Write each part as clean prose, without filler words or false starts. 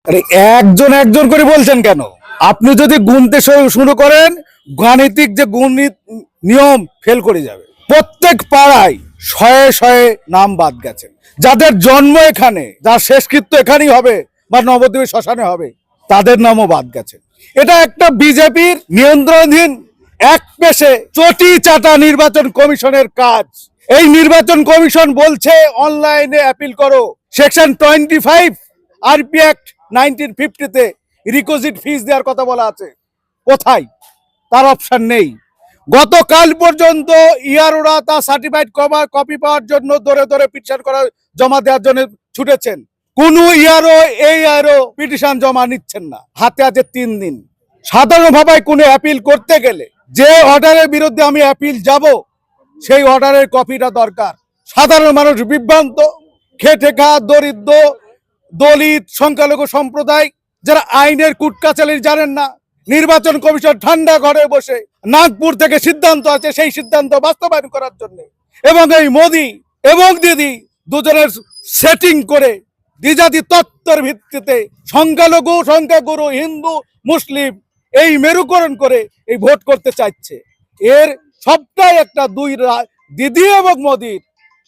আরে একজন একজন করে বলছেন কেন? আপনি যদি গুনতে শুরু করেন, গাণিতিক যে নিয়ম ফেল করে যাবে। প্রত্যেক পাড়ায় শয়ে শয়ে নাম বাদ গেছে, যাদের জন্ম এখানে, যার শেষকৃত্য এখানেই হবে বা নবদ্বীপের শ্মশানে হবে, তাদের নামও বাদ গেছে। এটা একটা বিজেপির নিয়ন্ত্রণাধীন এক পেশে চটি চাটা নির্বাচন কমিশনের কাজ। এই নির্বাচন কমিশন বলছে অনলাইনে অ্যাপিল করো। সেকশন 25 আরপি অ্যাক্ট 1950-তে রিকোজিট ফিস দেওয়ার কথা বলা আছে। কোথায়? তার অপশন নেই। গতকাল পর্যন্ত ইয়ারোরা তার সার্টিফাইড কপি পাওয়ার জন্য দৌড়ে দৌড়ে পিটিশন জমা দেওয়ার জন্য ছুটেছেন। কোন ইয়ারও এই ইয়ারও পিটিশন জমা নিচ্ছেন না। হাতে আছে 3 দিন। সাধারণভাবে কোনো অ্যাপিল করতে গেলে যে অর্ডারের বিরুদ্ধে আমি অ্যাপিল যাব, সেই অর্ডারের কপিটা দরকার। সাধারণ মানুষ বিভ্রান্ত, খেটে খাওয়া দরিদ্র, দলিত, সংখ্যালঘু সম্প্রদায়, যারা আইনের কুটকাচালি জানেন না, নির্বাচন কমিশন ঠান্ডা ঘরে বসে নাগপুর থেকে সিদ্ধান্ত আছে, সেই সিদ্ধান্ত বাস্তবায়ন করার জন্য। এবং এই মোদি এবং দিদি দুজনের সেটিং করে দ্বিজাতি তত্ত্বের ভিত্তিতে সংখ্যালঘু, সংখ্যাগুরু, হিন্দু, মুসলিম এই মেরুকরণ করে এই ভোট করতে চাইছে। এর সবটাই একটা দিদি এবং মোদির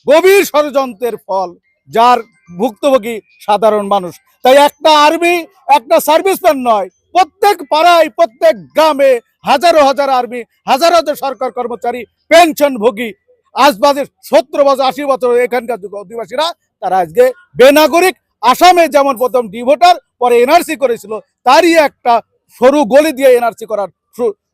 গভীর ষড়যন্ত্রের ফল, যার ভুক্তভোগী সাধারণ মানুষ। তাই একটা আর্মি, একটা সার্ভিসম্যান নয়, প্রত্যেক পাড়ায়, প্রত্যেক গ্রামে হাজারো হাজার আর্মি, হাজার হাজার সরকার কর্মচারী, পেনশনভোগী, আজ বাদে 70 বছর 80 বছর এখানকার অধিবাসীরা, তারা আজকে বেনাগরিক। আসামে যেমন প্রথম ডি ভোটার, পরে এনআরসি করেছিল, তারই একটা সরু গলি দিয়ে এনআরসি করার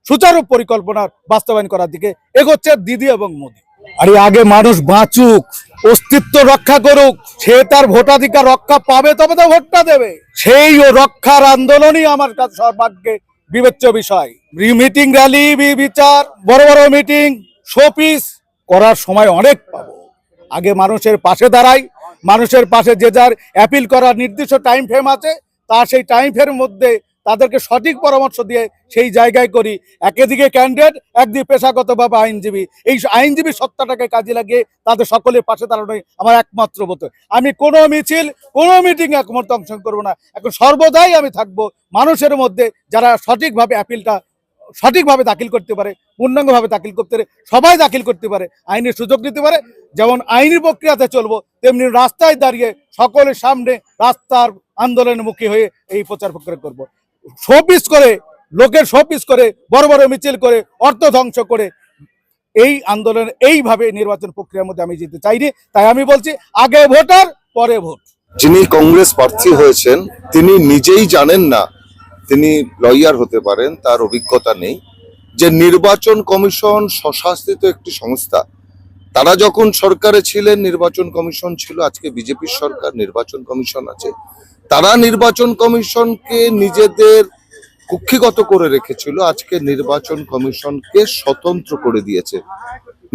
সুচারু পরিকল্পনার বাস্তবায়ন করার দিকে এগোচ্ছে দিদি এবং মোদি। আরে আগে মানুষ বাঁচুক, অস্তিত্ব রক্ষা করুক, সে তার ভোটাধিকার রক্ষা পাবে, তবে তো ভোটটা দেবে। সেই রক্ষার আন্দোলনই আমার কাছে সর্বাগ্যে বিবেচ্য বিষয়। মিটিং, র্যালি, বিচার, বড় বড় মিটিং, শোপিস করার সময় অনেক পাবো। আগে মানুষের পাশে দাঁড়াই, মানুষের পাশে যে যার অ্যাপিল করার নির্দিষ্ট টাইম ফ্রেম আছে, তার সেই টাইম ফ্রেমের মধ্যে তাদেরকে সঠিক পরামর্শ দিয়ে সেই জায়গায় করি। একদিকে ক্যান্ডিডেট, একদিকে পেশাগতভাবে আইনজীবী। এই আইনজীবী সত্তাটাকে কাজে লাগিয়ে তাদের সকলের পাশে দাঁড়ানোই আমার একমাত্র মত। আমি কোনো মিছিল, কোনো মিটিং একমত অংশগ্রহণ করবো না। এখন সর্বদাই আমি থাকবো মানুষের মধ্যে, যারা সঠিকভাবে অ্যাপিলটা সঠিকভাবে দাখিল করতে পারে, পূর্ণাঙ্গভাবে দাখিল করতে পারে, সবাই দাখিল করতে পারে, আইনের সুযোগ নিতে পারে। যেমন আইনি প্রক্রিয়াতে চলবো, তেমনি রাস্তায় দাঁড়িয়ে সকলের সামনে রাস্তার আন্দোলনের মুখী হয়ে এই প্রচার প্রক্রিয়া করবো। শোপিস করে, লোকের শোপিস করে, বড় বড় মিছিল করে, অর্থ ধ্বংস করে এই আন্দোলন, এইভাবে নির্বাচন প্রক্রিয়ার মধ্যে আমি যেতে চাইনি। তাই আমি বলছি, আগে ভোটার, পরে ভোট। যিনি কংগ্রেস প্রার্থী হয়েছেন, তিনি নিজেই জানেন না, তিনি লয়ার হতে পারেন, তার অভিজ্ঞতা নেই, যে নির্বাচন কমিশন স্বশাসিত একটি সংস্থা। তারা যখন সরকারে ছিলেন, নির্বাচন কমিশন ছিল। আজকে বিজেপির সরকার, নির্বাচন কমিশন আছে। তারা নির্বাচন কমিশনকে নিজেদের কুক্ষিগত করে রেখেছিল, আজকে নির্বাচন কমিশনকে স্বতন্ত্র করে দিয়েছে।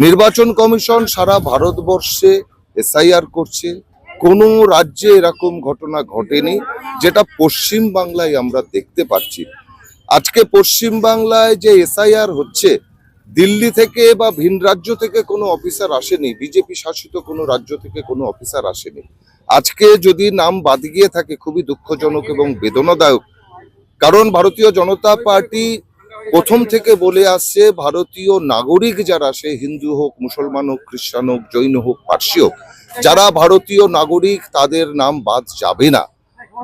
নির্বাচন কমিশন সারা ভারতবর্ষে এসআইআর করছে। কোনো রাজ্যে এরকম ঘটনা ঘটেনি, যেটা পশ্চিম বাংলায় আমরা দেখতে পাচ্ছি। আজকে পশ্চিম বাংলায় যে এসআইআর হচ্ছে, দিল্লি থেকে বা ভিন রাজ্য থেকে কোনো অফিসার আসেনি, বিজেপি শাসিত কোনো রাজ্য থেকে কোনো অফিসার আসেনি। আজকে যদি নাম বাদ গিয়ে থাকে, খুবই দুঃখজনক এবং বেদনাদায়ক। কারণ ভারতীয় জনতা পার্টি প্রথম থেকে বলে আসছে, ভারতীয় নাগরিক যারা, সে হিন্দু হোক, মুসলমান হোক, খ্রিস্টান হোক, জৈন হোক, পার্সি হোক, যারা ভারতীয় নাগরিক, তাদের নাম বাদ যাবে না।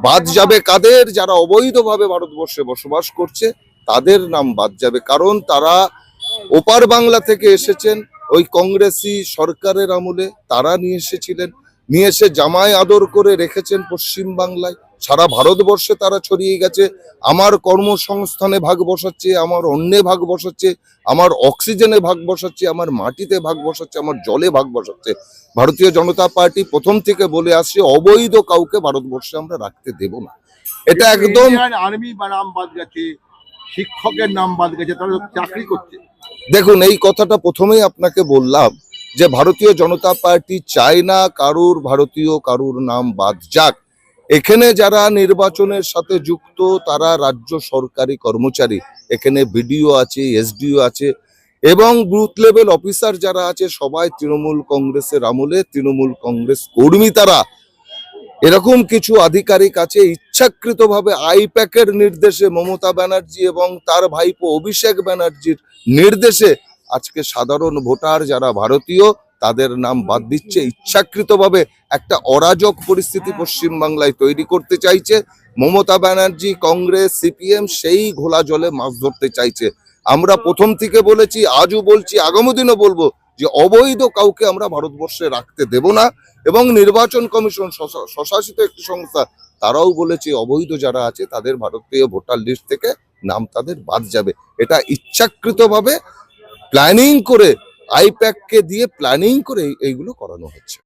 বাদ যাবে কাদের? যারা অবৈধভাবে ভারতবর্ষে বসবাস করছে, তাদের নাম বাদ যাবে। কারণ তারা ওপার বাংলা থেকে এসেছেন, ওই কংগ্রেসি সরকারের আমলে তারা নিয়ে এসেছিলেন, নিয়ে এসে জামায় আদর করে রেখেছেন পশ্চিম বাংলায়। সারা ভারতবর্ষে তারা ছড়িয়ে গেছে। আমার কর্মসংস্থানে ভাগ বসাচ্ছে, আমার অন্নে ভাগ বসাচ্ছে, আমার অক্সিজেনে ভাগ বসাচ্ছে, আমার মাটিতে ভাগ বসাচ্ছে, আমার জলে ভাগ বসাচ্ছে। ভারতীয় জনতা পার্টি প্রথম থেকে বলে আসছে, অবৈধ কাউকে ভারতবর্ষে আমরা রাখতে দেব না। এটা একদম। আর্মি বা নাম বাদ গেছে, শিক্ষকের নাম বাদ গেছে, তারা চাকরি করছে। দেখুন, এই কথাটা প্রথমেই আপনাকে বললাম যে ভারতীয় জনতা পার্টি চায় না কারুর নাম বাদ যাক। এখানে যারা নির্বাচনের সাথে যুক্ত, তারা রাজ্য সরকারি কর্মচারী। এখানে বিডিও আছে, এসডিও আছে, এবং বুথ লেভেল অফিসার যারা আছে, সবাই তৃণমূল কংগ্রেসের আমলে তৃণমূল কংগ্রেস কর্মী। তারা এরকম কিছু আধিকারিক আছে, ইচ্ছাকৃতভাবে আইপ্যাকের নির্দেশে মমতা ব্যানার্জি এবং তার ভাইপো অভিষেক ব্যানার্জির নির্দেশে আজকে সাধারণ ভোটার যারা ভারতীয় তাদের নাম বাদ দিচ্ছে। ইচ্ছাকৃতভাবে একটা অরাজক পরিস্থিতি পশ্চিমবাংলায় তৈরি করতে চাইছে মমতা ব্যানার্জি, কংগ্রেস, সিপিএম। সেই ঘোলা জলে মাছ ধরতে চাইছে। আমরা প্রথম থেকে বলেছি, আজও বলছি, আগামী দিনও বলবো যে অবৈধ কাউকে আমরা ভারতবর্ষে রাখতে দেব না। এবং নির্বাচন কমিশন স্বশাসিত একটি সংস্থা, তারাও বলেছে অবৈধ যারা আছে তাদের ভারতীয় ভোটার লিস্ট থেকে নাম তাদের বাদ যাবে। এটা ইচ্ছাকৃতভাবে প্ল্যানিং করে, আইপ্যাককে দিয়ে প্ল্যানিং করে এইগুলো করানো হচ্ছে।